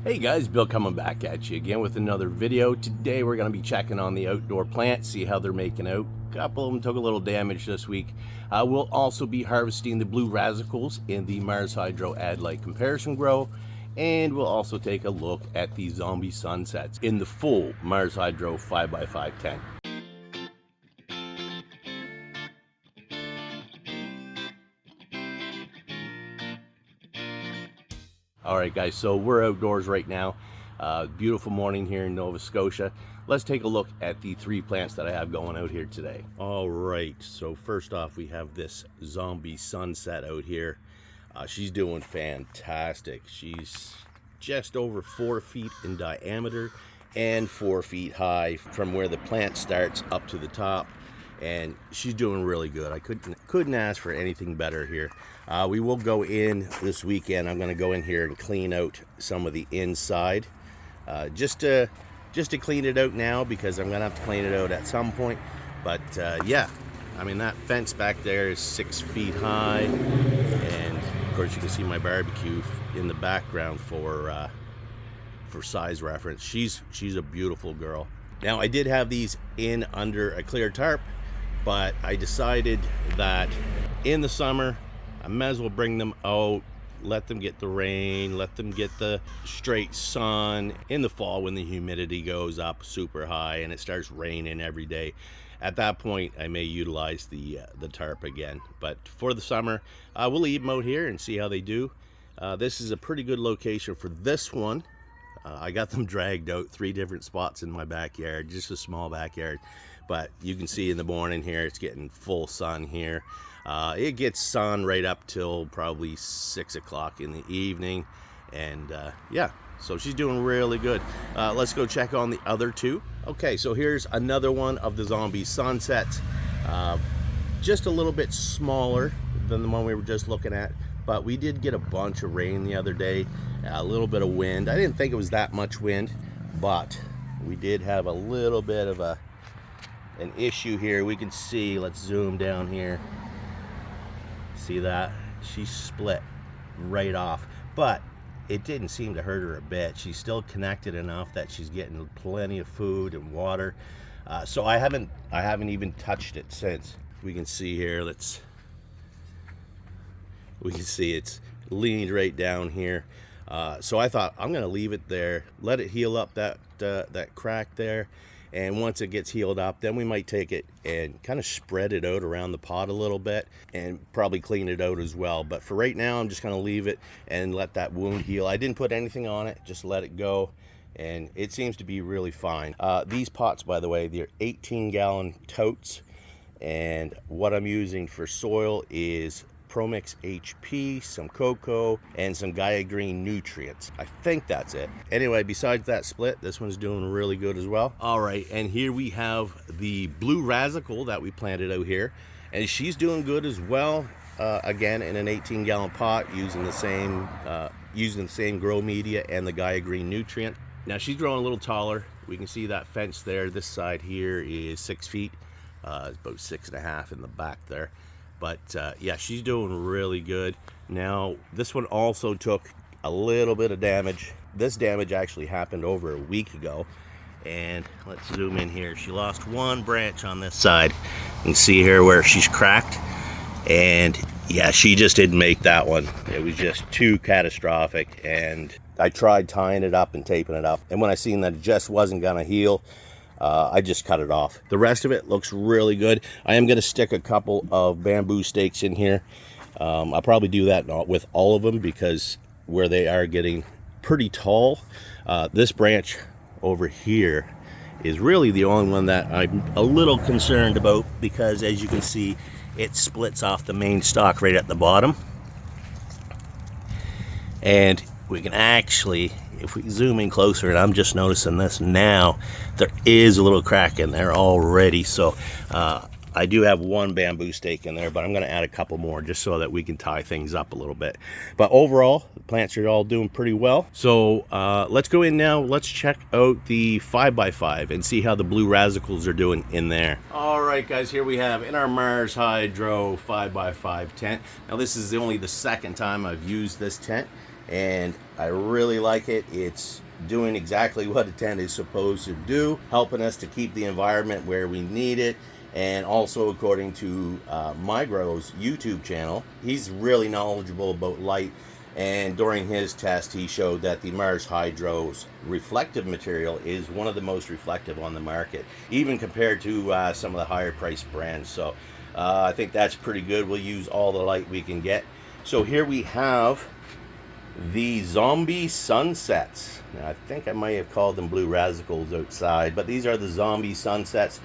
Hey guys, Bill coming back at you again with another video. Today we're going to be checking on the outdoor plants, see how they're making out. A couple of them took a little damage this week. We'll also be harvesting the Blue Razzicles in the Mars Hydro Adlite comparison grow. And we'll also take a look at the zombie sunsets in the full Mars Hydro 5x5 tent. Alright guys, so we're outdoors right now. Beautiful morning here in Nova Scotia. Let's take a look at the three plants that I have going out here today. Alright, so first off we have this zombie sunset out here. She's doing fantastic. She's just over 4 feet in diameter and 4 feet high from where the plant starts up to the top. And she's doing really good. I couldn't ask for anything better here. We will go in this weekend. I'm going to go in here and clean out some of the inside, just to clean it out now, because I'm going to have to clean it out at some point. But yeah, I mean, that fence back there is 6 feet high, and of course you can see my barbecue in the background for size reference. She's a beautiful girl. Now I did have these in under a clear tarp, but I decided that in the summer I might as well bring them out, let them get the rain, let them get the straight sun. In the fall, when the humidity goes up super high and it starts raining every day, at that point I may utilize the tarp again. But for the summer, we'll leave them out here and see how they do. This is a pretty good location for this one. I got them dragged out 3 different spots in my backyard, just a small backyard. But you can see in the morning here, it's getting full sun here. It gets sun right up till probably 6 o'clock in the evening. And yeah, so she's doing really good. Let's go check on the other two. Okay, so here's another one of the zombie sunsets. Just a little bit smaller than the one we were just looking at. But we did get a bunch of rain the other day, a little bit of wind. I didn't think it was that much wind, but we did have a little bit of an issue here. We can see, let's zoom down here. See that? She split right off, but it didn't seem to hurt her a bit. She's still connected enough that she's getting plenty of food and water. So I haven't even touched it since. We can see here, we can see it's leaned right down here. So I thought I'm gonna leave it there, let it heal up that crack there, and once it gets healed up, then we might take it and kind of spread it out around the pot a little bit and probably clean it out as well. But for right now, I'm just gonna leave it and let that wound heal. I didn't put anything on it, just let it go, and it seems to be really fine. These pots, by the way, they're 18-gallon totes, and what I'm using for soil is Promix HP, some cocoa, and some Gaia Green nutrients. I think that's it. Anyway, besides that split, this one's doing really good as well. All right, and here we have the Blue Razzicle that we planted out here, and she's doing good as well. Again, in an 18-gallon pot, using the same grow media and the Gaia Green nutrient. Now she's growing a little taller. We can see that fence there. This side here is 6 feet. It's about 6.5 in the back there. But yeah, she's doing really good. Now, this one also took a little bit of damage. This damage actually happened over a week ago. And let's zoom in here. She lost one branch on this side. You can see here where she's cracked. And yeah, she just didn't make that one. It was just too catastrophic. And I tried tying it up and taping it up. And when I seen that it just wasn't gonna heal, I just cut it off. The rest of it looks really good. I am going to stick a couple of bamboo stakes in here. I'll probably do that with all of them, because where they are getting pretty tall, this branch over here is really the only one that I'm a little concerned about, because as you can see, it splits off the main stalk right at the bottom. And we can actually, if we zoom in closer, and I'm just noticing this now, there is a little crack in there already. So I do have one bamboo stake in there, but I'm going to add a couple more just so that we can tie things up a little bit. But overall, the plants are all doing pretty well. So let's go in now. Let's check out the 5x5 and see how the Blue Razzicles are doing in there. All right, guys, here we have in our Mars Hydro 5x5 tent. Now, this is only the second time I've used this tent. and I really like it. It's doing exactly what a tent is supposed to do, helping us to keep the environment where we need it. And also, according to Mygro's YouTube channel, he's really knowledgeable about light, and during his test he showed that the Mars Hydro's reflective material is one of the most reflective on the market, even compared to some of the higher priced brands. So I think that's pretty good. We'll use all the light we can get. So here we have the Zombie Sunsets. Now, I think I might have called them Blue Razzicles outside, but these are the Zombie Sunsets.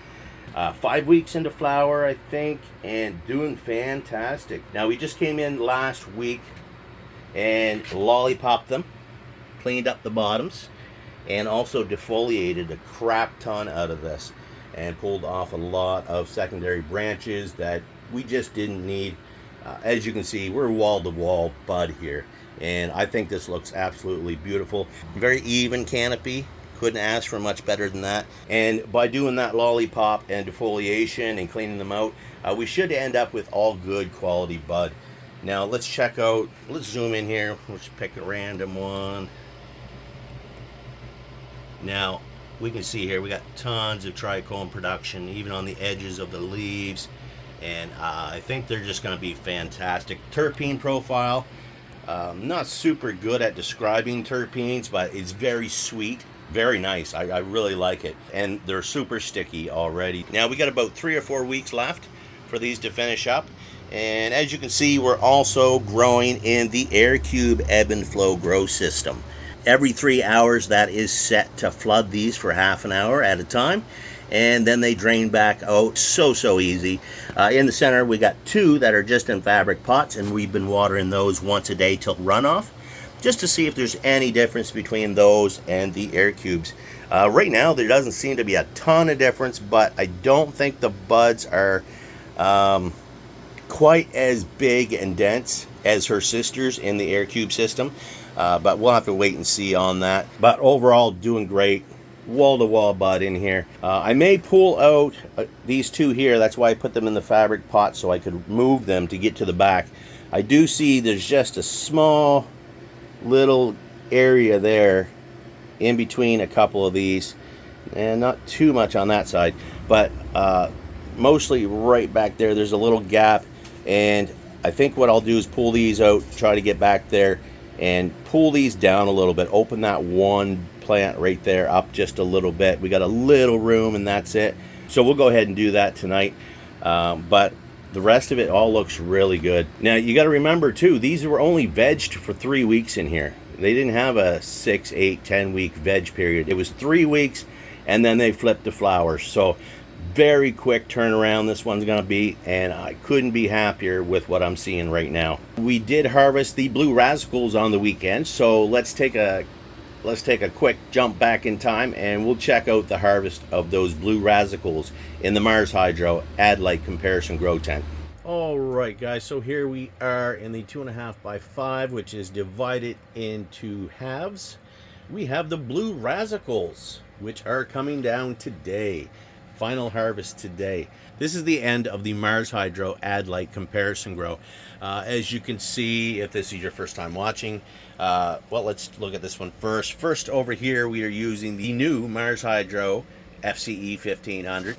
5 weeks into flower, I think, and doing fantastic. Now, we just came in last week and lollipopped them, cleaned up the bottoms, and also defoliated a crap ton out of this and pulled off a lot of secondary branches that we just didn't need. As you can see, we're wall-to-wall bud here, and I think this looks absolutely beautiful. Very even canopy. Couldn't ask for much better than that. And by doing that lollipop and defoliation and cleaning them out, we should end up with all good quality bud. Now let's check out, let's zoom in here. Let's pick a random one. Now we can see here we got tons of trichome production, even on the edges of the leaves. And I think they're just going to be fantastic. Terpene profile, not super good at describing terpenes, but it's very sweet. Very nice. I really like it, and they're super sticky already. Now we got about 3 or 4 weeks left for these to finish up, and as you can see, we're also growing in the air cube ebb and flow grow system. Every 3 hours that is set to flood these for half an hour at a time, and then they drain back out so easy. In the center we got 2 that are just in fabric pots, and we've been watering those once a day till runoff, just to see if there's any difference between those and the air cubes. Right now there doesn't seem to be a ton of difference, but I don't think the buds are quite as big and dense as her sisters in the air cube system, but we'll have to wait and see on that. But overall, doing great. Wall-to-wall bud in here. I may pull out these 2 here. That's why I put them in the fabric pot, so I could move them to get to the back. I do see there's just a small little area there in between a couple of these, and not too much on that side, but mostly right back there there's a little gap. And I think what I'll do is pull these out, try to get back there and pull these down a little bit, open that one plant right there up just a little bit. We got a little room and that's it, so we'll go ahead and do that tonight. But the rest of it all looks really good. Now you got to remember too, these were only vegged for 3 weeks in here. They didn't have a 6, 8, 10 week veg period. It was 3 weeks, and then they flipped to flowers. So very quick turnaround this one's gonna be, and I couldn't be happier with what I'm seeing right now. We did harvest the Blue Razzicles on the weekend, so let's take a quick jump back in time and we'll check out the harvest of those Blue Razzicles in the Mars Hydro Adlite comparison grow tent. All right guys, so here we are in the 2.5 by 5, which is divided into halves. We have the Blue Razzicles, which are coming down today. Final harvest today. This is the end of the Mars Hydro Adlite comparison grow. As you can see, if this is your first time watching, well, let's look at this one first. First over here, we are using the new Mars Hydro FCE 1500.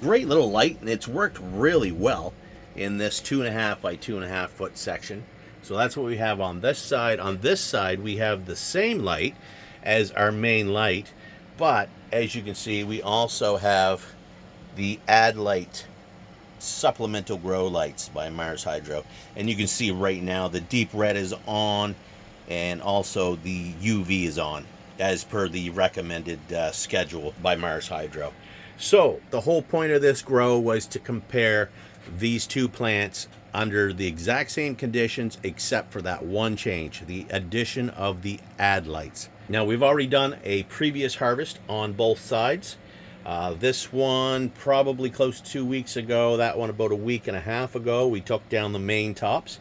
Great little light, and it's worked really well in this 2.5 by 2.5 foot section. So that's what we have on this side. On this side, we have the same light as our main light, but as you can see, we also have the Adlite supplemental grow lights by Mars Hydro, and you can see right now the deep red is on, and also the UV is on as per the recommended schedule by Mars Hydro. So the whole point of this grow was to compare these 2 plants under the exact same conditions, except for that one change, the addition of the Adlites. Now we've already done a previous harvest on both sides. This one probably close to 2 weeks ago, that one about a week and a half ago. We took down the main tops.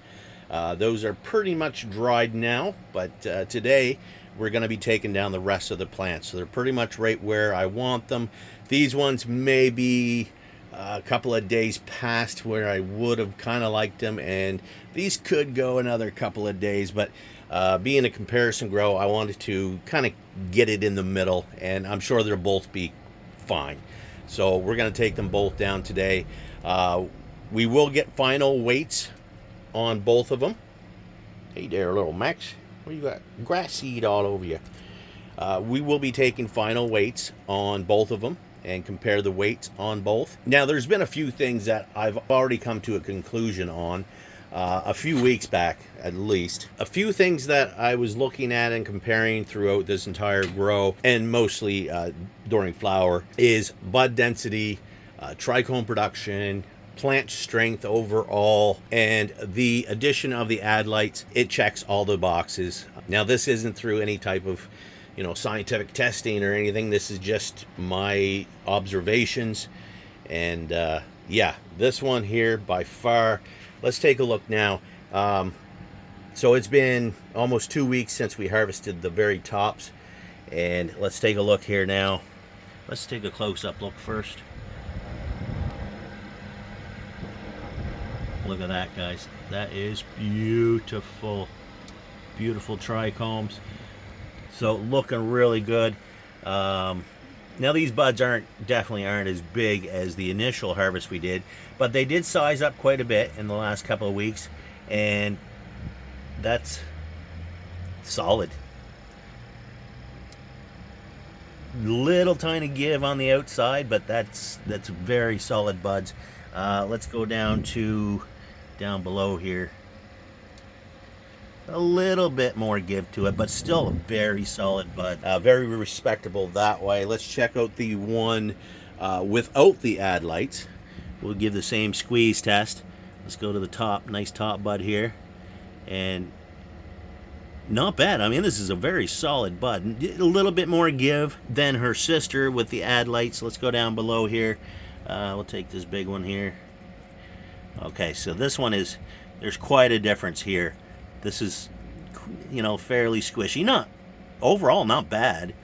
Those are pretty much dried now, but today we're going to be taking down the rest of the plants. So they're pretty much right where I want them. These ones may be a couple of days past where I would have kind of liked them, and these could go another couple of days, but being a comparison grow, I wanted to kind of get it in the middle, and I'm sure they'll both be fine. So we're going to take them both down today. We will get final weights on both of them. Hey there, little Max. What you got? Grass seed all over you. We will be taking final weights on both of them and compare the weights on both. Now, there's been a few things that I've already come to a conclusion on a few weeks back, at least. A few things that I was looking at and comparing throughout this entire grow, and mostly during flower, is bud density, trichome production, plant strength overall, and the addition of the Adlites. It checks all the boxes. Now, this isn't through any type of scientific testing or anything. This is just my observations. And yeah, this one here by far. Let's take a look now. So it's been almost 2 weeks since we harvested the very tops, and let's take a look here now. Let's take a close-up look first. Look at that, guys. That is beautiful. Beautiful trichomes. So looking really good. Now these buds definitely aren't as big as the initial harvest we did, but they did size up quite a bit in the last couple of weeks, and that's solid. Little tiny give on the outside, but that's very solid buds. Let's go down below here. A little bit more give to it, but still a very solid bud. Very respectable that way. Let's check out the one without the Adlites. We'll give the same squeeze test. Let's go to the top. Nice top bud here. And not bad. I mean, this is a very solid bud. A little bit more give than her sister with the Adlites. Let's go down below here. We'll take this big one here. Okay, so this one there's quite a difference here. This is, fairly squishy. Not overall, not bad,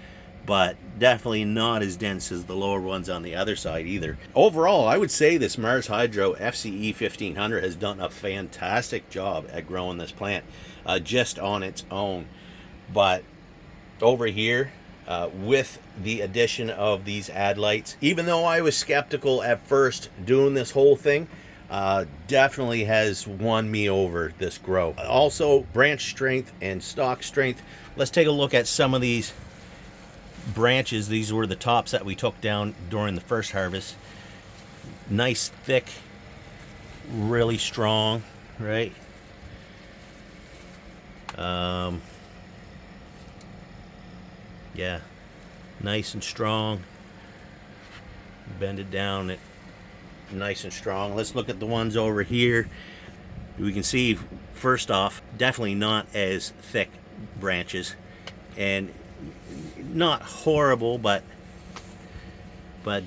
but definitely not as dense as the lower ones on the other side either. Overall, I would say this Mars Hydro FCE 1500 has done a fantastic job at growing this plant just on its own. But over here, with the addition of these Adlites, even though I was skeptical at first doing this whole thing, definitely has won me over this grow. Also, branch strength and stalk strength. Let's take a look at some of these branches. These were the tops that we took down during the first harvest. Nice, thick, really strong, right? Yeah, nice and strong. Bend it down. Nice and strong. Let's look at the ones over here. We can see, first off, definitely not as thick branches, and not horrible, but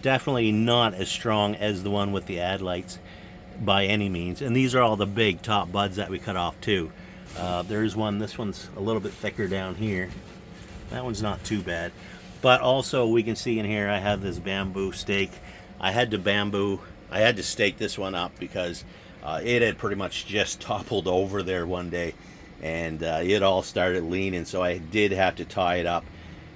definitely not as strong as the one with the Adlites by any means. And these are all the big top buds that we cut off too. There's one. This one's a little bit thicker down here. That one's not too bad. But also, we can see in here I have this bamboo stake. I had to stake this one up because it had pretty much just toppled over there one day, and it all started leaning, so I did have to tie it up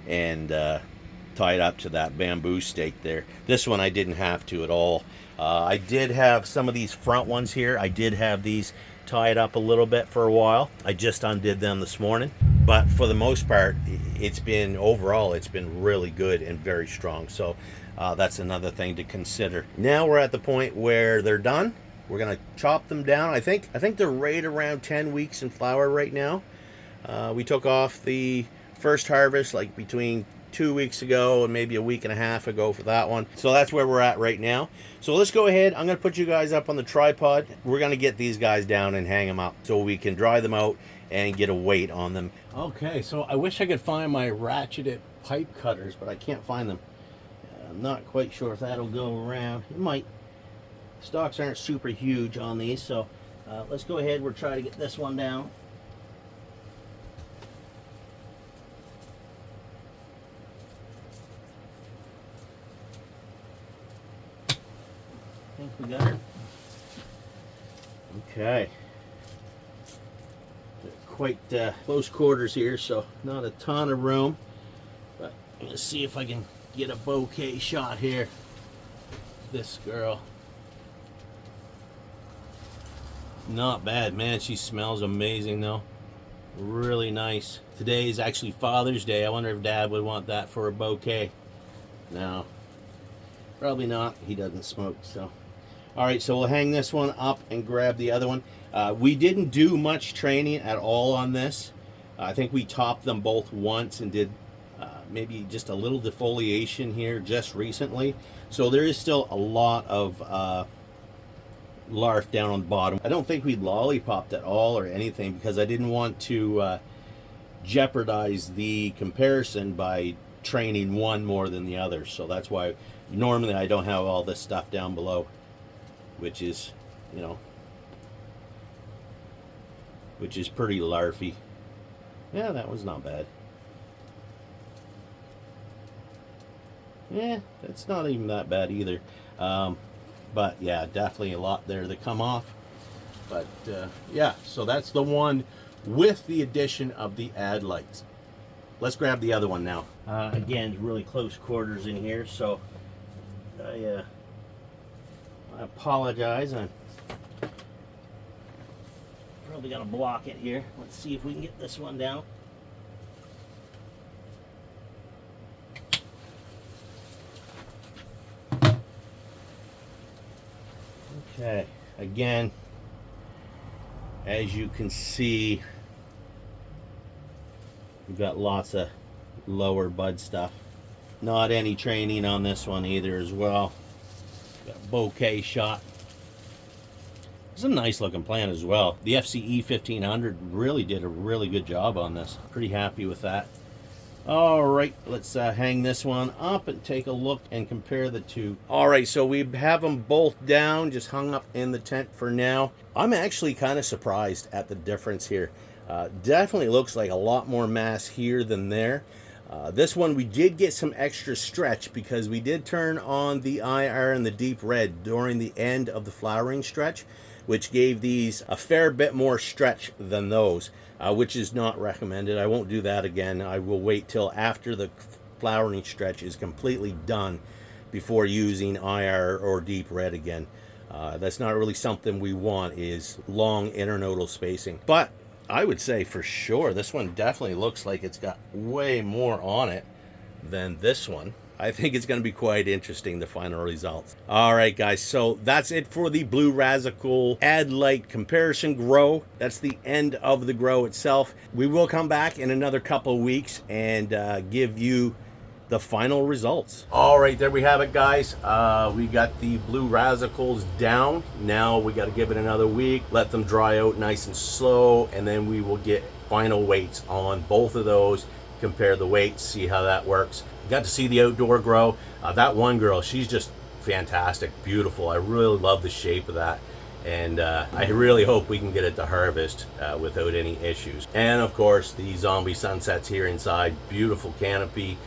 and tie it up to that bamboo stake there. This one I didn't have to at all. I did have some of these front ones here. I did have these tied up a little bit for a while. I just undid them this morning, but for the most part, overall it's been really good and very strong. So that's another thing to consider. Now we're at the point where they're done. We're gonna chop them down. I think they're right around 10 weeks in flower right now. We took off the first harvest like between 2 weeks ago and maybe a week and a half ago for that one. So that's where we're at right now. So let's go ahead. I'm gonna put you guys up on the tripod. We're gonna get these guys down and hang them up so we can dry them out and get a weight on them. Okay, so I wish I could find my ratcheted pipe cutters, but I can't find them. I'm not quite sure if that'll go around. It might. Stalks aren't super huge on these, so let's go ahead. We'll try to get this one down. think we got her. Okay. Quite close quarters here, so not a ton of room. But let's see if I can get a bouquet shot here. This girl. Not bad, man. She smells amazing though. Really nice. Today is actually Father's Day. I wonder if Dad would want that for a bouquet. No, probably not. He doesn't smoke, so. All right, so we'll hang this one up and grab the other one. We didn't do much training at all on this. I think we topped them both once and did maybe just a little defoliation here just recently. So there is still a lot of larf down on the bottom. I don't think we lollipopped at all or anything because I didn't want to jeopardize the comparison by training one more than the other. So that's why normally I don't have all this stuff down below, which is, you know, which is pretty larfy. Yeah, that was not bad. Yeah, that's not even that bad either. But yeah, definitely a lot there that come off. But yeah, so that's the one with the addition of the Adlites. Let's grab the other one now. Again, really close quarters in here, so I apologize. I'm probably gonna block it here. Let's see if we can get this one down. Okay, again, as you can see, we've got lots of lower bud stuff. Not any training on this one either as well. Got a bouquet shot. It's a nice looking plant as well. The FCE 1500 really did a really good job on this. Pretty happy with that. All right, let's hang this one up and take a look and compare the two. All right, so we have them both down, just hung up in the tent for now. I'm actually kind of surprised at the difference here. Definitely looks like a lot more mass here than there. This one we did get some extra stretch because we did turn on the IR and the deep red during the end of the flowering stretch, which gave these a fair bit more stretch than those, which is not recommended. I won't do that again. I will wait till after the flowering stretch is completely done before using IR or deep red again. That's not really something we want, is long internodal spacing. But I would say for sure this one definitely looks like it's got way more on it than this one. I think it's going to be quite interesting, the final results. All right, guys, so that's it for the Blue Razzicle Adlite comparison grow. That's the end of the grow itself. We will come back in another couple of weeks and give you the final results. All right, there we have it, guys. We got the Blue Razzicles down. Now we got to give it another week, let them dry out nice and slow, and then we will get final weights on both of those, compare the weights, see how that works. Got to see the outdoor grow. That one girl, she's just fantastic, beautiful. I really love the shape of that, and I really hope we can get it to harvest without any issues. And of course, the zombie sunsets here inside, beautiful canopy.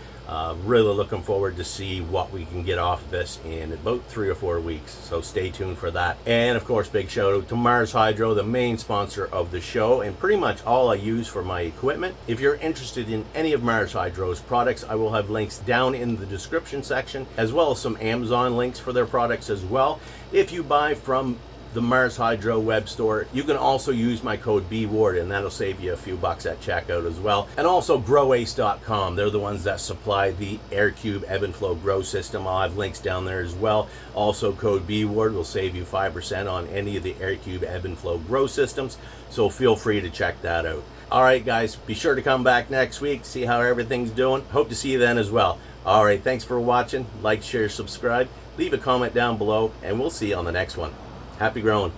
Really looking forward to see what we can get off of this in about 3 or 4 weeks, so stay tuned for that. And of course, big shout out to Mars Hydro, the main sponsor of the show and pretty much all I use for my equipment. If you're interested in any of Mars Hydro's products, I will have links down in the description section, as well as some Amazon links for their products as well. If you buy from the Mars Hydro web store, you can also use my code BWARD, and that'll save you a few bucks at checkout as well. And also growace.com, they're the ones that supply the AirCube ebb and flow grow system. I'll have links down there as well. Also code BWARD will save you 5% on any of the AirCube ebb and flow grow systems, so feel free to check that out. All right, guys, be sure to come back next week, see how everything's doing. Hope to see you then as well. All right, thanks for watching. Like, share, subscribe, leave a comment down below, and we'll see you on the next one. Happy growing.